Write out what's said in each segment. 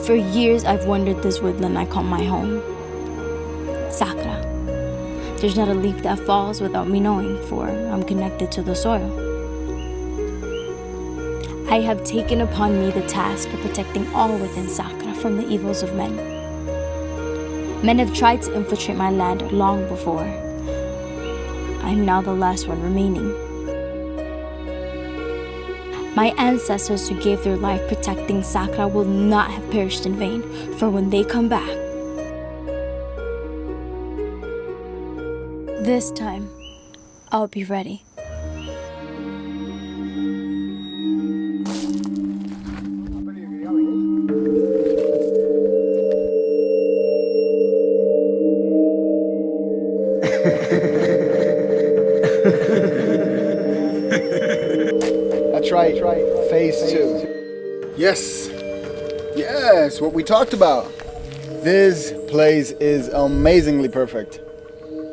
For years, I've wandered this woodland I call my home. Sakura. There's not a leaf that falls without me knowing, for I'm connected to the soil. I have taken upon me the task of protecting all within Sakura from the evils of men. Men have tried to infiltrate my land long before. I'm now the last one remaining. My ancestors who gave their life protecting Sakura will not have perished in vain, for when they come back, this time, I'll be ready. That's right. Phase 2. Yes, what we talked about. This place is amazingly perfect.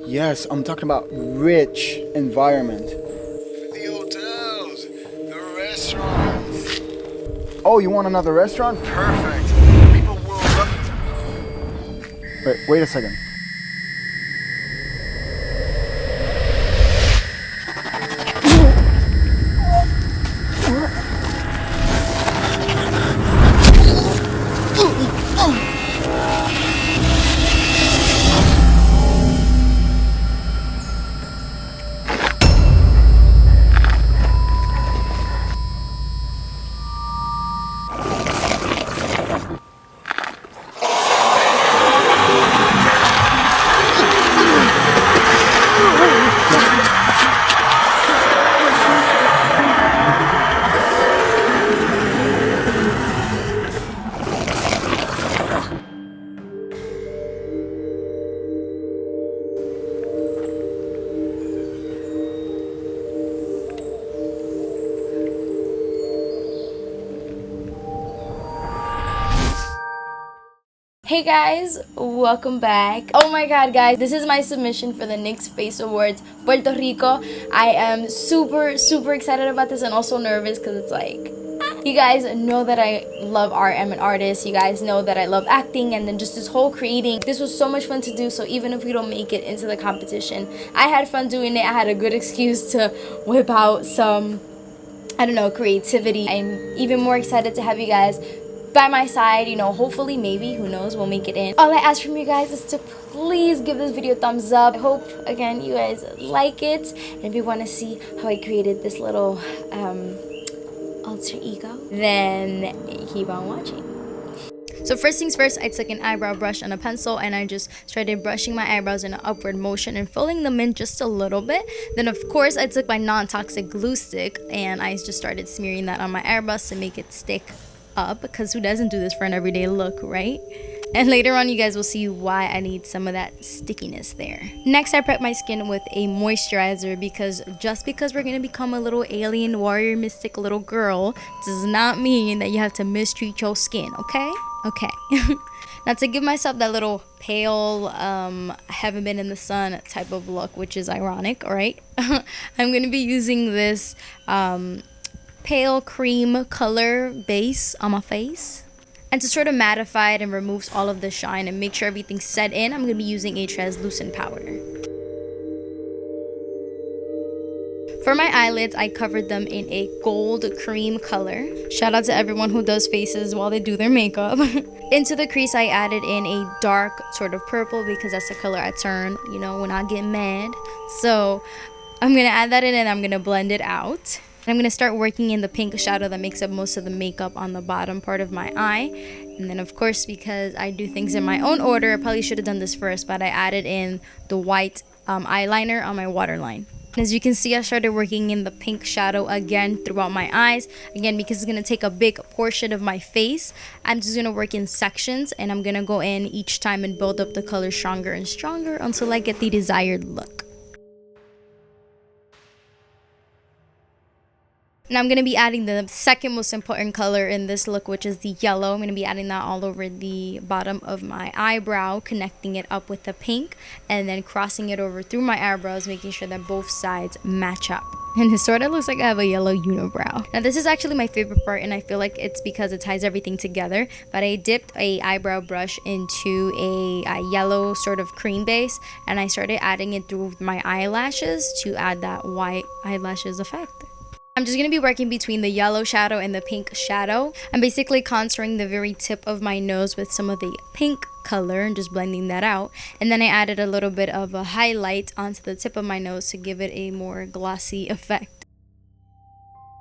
Yes, I'm talking about rich environment. The hotels, the restaurants. Oh, you want another restaurant? Perfect. People will love it. Wait a second. Hey guys, welcome back. Oh my god guys, this is my submission for the next Face Awards Puerto Rico. I am super excited about this and also nervous because it's like, you guys know that I love art. I'm an artist. You guys know that I love acting, and then just this whole creating. This was so much fun to do, so even if we don't make it into the competition, I had fun doing it. I had a good excuse to whip out some, I don't know, creativity. I'm even more excited to have you guys by my side, you know, hopefully, maybe, who knows, we'll make it in. All I ask from you guys is to please give this video a thumbs up. I hope, again, you guys like it. And if you want to see how I created this little alter ego, then keep on watching. So first things first, I took an eyebrow brush and a pencil and I just started brushing my eyebrows in an upward motion and filling them in just a little bit. Then of course I took my non-toxic glue stick and I just started smearing that on my eyebrows to make it stick up, because who doesn't do this for an everyday look, right? And later on you guys will see why I need some of that stickiness there. Next, I prep my skin with a moisturizer, because just because we're gonna become a little alien warrior mystic little girl does not mean that you have to mistreat your skin, okay? Now to give myself that little pale haven't been in the sun type of look, which is ironic, right? I'm gonna be using this pale cream color base on my face, and to sort of mattify it and removes all of the shine and make sure everything's set in, I'm going to be using a translucent powder. For my eyelids, I covered them in a gold cream color. Shout out to everyone who does faces while they do their makeup. Into the crease, I added in a dark sort of purple, because that's the color I turn, you know, when I get mad. So I'm going to add that in and I'm going to blend it out. I'm going to start working in the pink shadow that makes up most of the makeup on the bottom part of my eye. And then of course, because I do things in my own order, I probably should have done this first, but I added in the white eyeliner on my waterline. As you can see, I started working in the pink shadow again throughout my eyes. Again, because it's going to take a big portion of my face, I'm just going to work in sections, and I'm going to go in each time and build up the color stronger and stronger until I get the desired look. Now I'm going to be adding the second most important color in this look, which is the yellow. I'm going to be adding that all over the bottom of my eyebrow, connecting it up with the pink, and then crossing it over through my eyebrows, making sure that both sides match up. And it sort of looks like I have a yellow unibrow. Now this is actually my favorite part, and I feel like it's because it ties everything together. But I dipped a eyebrow brush into a yellow sort of cream base, and I started adding it through my eyelashes to add that white eyelashes effect. I'm just going to be working between the yellow shadow and the pink shadow. I'm basically contouring the very tip of my nose with some of the pink color and just blending that out. And then I added a little bit of a highlight onto the tip of my nose to give it a more glossy effect.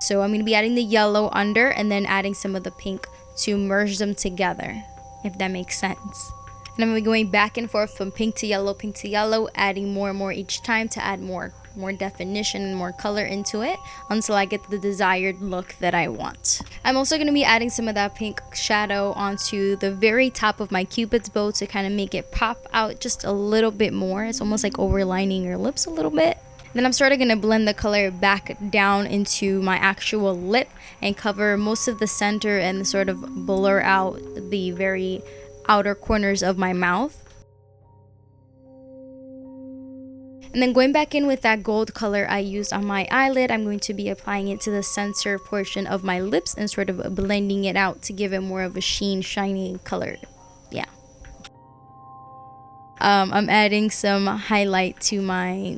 So I'm going to be adding the yellow under and then adding some of the pink to merge them together, if that makes sense. And I'm going to be going back and forth from pink to yellow, adding more and more each time to add more definition and more color into it until I get the desired look that I want. I'm also going to be adding some of that pink shadow onto the very top of my cupid's bow to kind of make it pop out just a little bit more. It's almost like overlining your lips a little bit. Then I'm sort of going to blend the color back down into my actual lip and cover most of the center and sort of blur out the very outer corners of my mouth. And then going back in with that gold color I used on my eyelid, I'm going to be applying it to the center portion of my lips and sort of blending it out to give it more of a sheen, shiny color. Yeah. I'm adding some highlight to my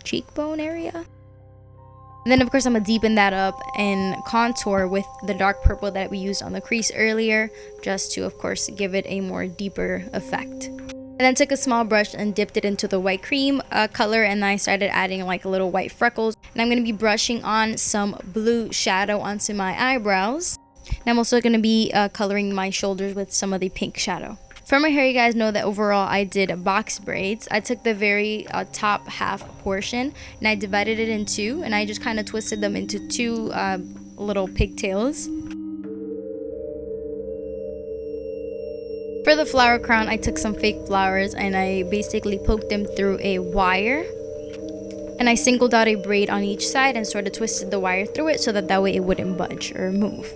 cheekbone area. And then of course I'm going to deepen that up and contour with the dark purple that we used on the crease earlier, just to of course give it a more deeper effect. And then took a small brush and dipped it into the white cream color, and I started adding like little white freckles. And I'm going to be brushing on some blue shadow onto my eyebrows. And I'm also going to be coloring my shoulders with some of the pink shadow. For my hair, you guys know that overall I did box braids. I took the very top half portion and I divided it in two, and I just kind of twisted them into two little pigtails. For the flower crown, I took some fake flowers and I basically poked them through a wire. And I singled out a braid on each side and sort of twisted the wire through it so that way it wouldn't budge or move.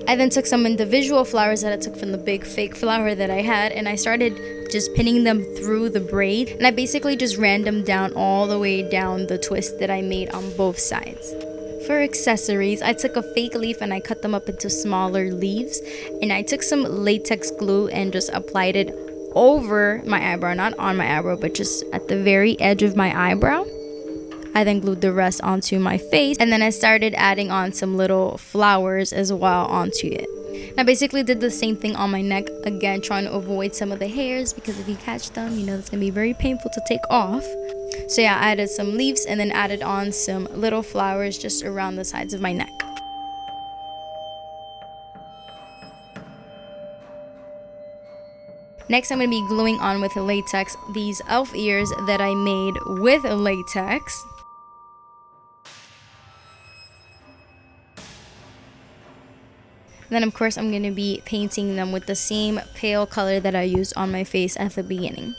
I then took some individual flowers that I took from the big fake flower that I had, and I started just pinning them through the braid. And I basically just ran them down all the way down the twist that I made on both sides. For accessories, I took a fake leaf and I cut them up into smaller leaves, and I took some latex glue and just applied it over my eyebrow, not on my eyebrow, but just at the very edge of my eyebrow. I then glued the rest onto my face, and then I started adding on some little flowers as well onto it. And I basically did the same thing on my neck, again trying to avoid some of the hairs, because if you catch them, you know it's gonna be very painful to take off. So yeah, I added some leaves and then added on some little flowers just around the sides of my neck. Next, I'm going to be gluing on with latex these elf ears that I made with latex. Then of course I'm going to be painting them with the same pale color that I used on my face at the beginning.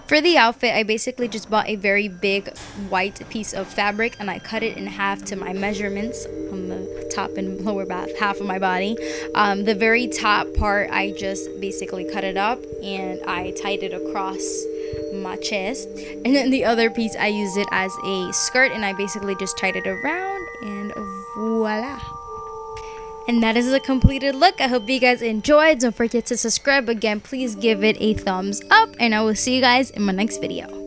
For the outfit, I basically just bought a very big white piece of fabric and I cut it in half to my measurements on the top and lower half of my body. The very top part, I just basically cut it up and I tied it across my chest. And then the other piece, I used it as a skirt and I basically just tied it around, and voila. And that is the completed look. I hope you guys enjoyed. Don't forget to subscribe. Again, please give it a thumbs up, and I will see you guys in my next video.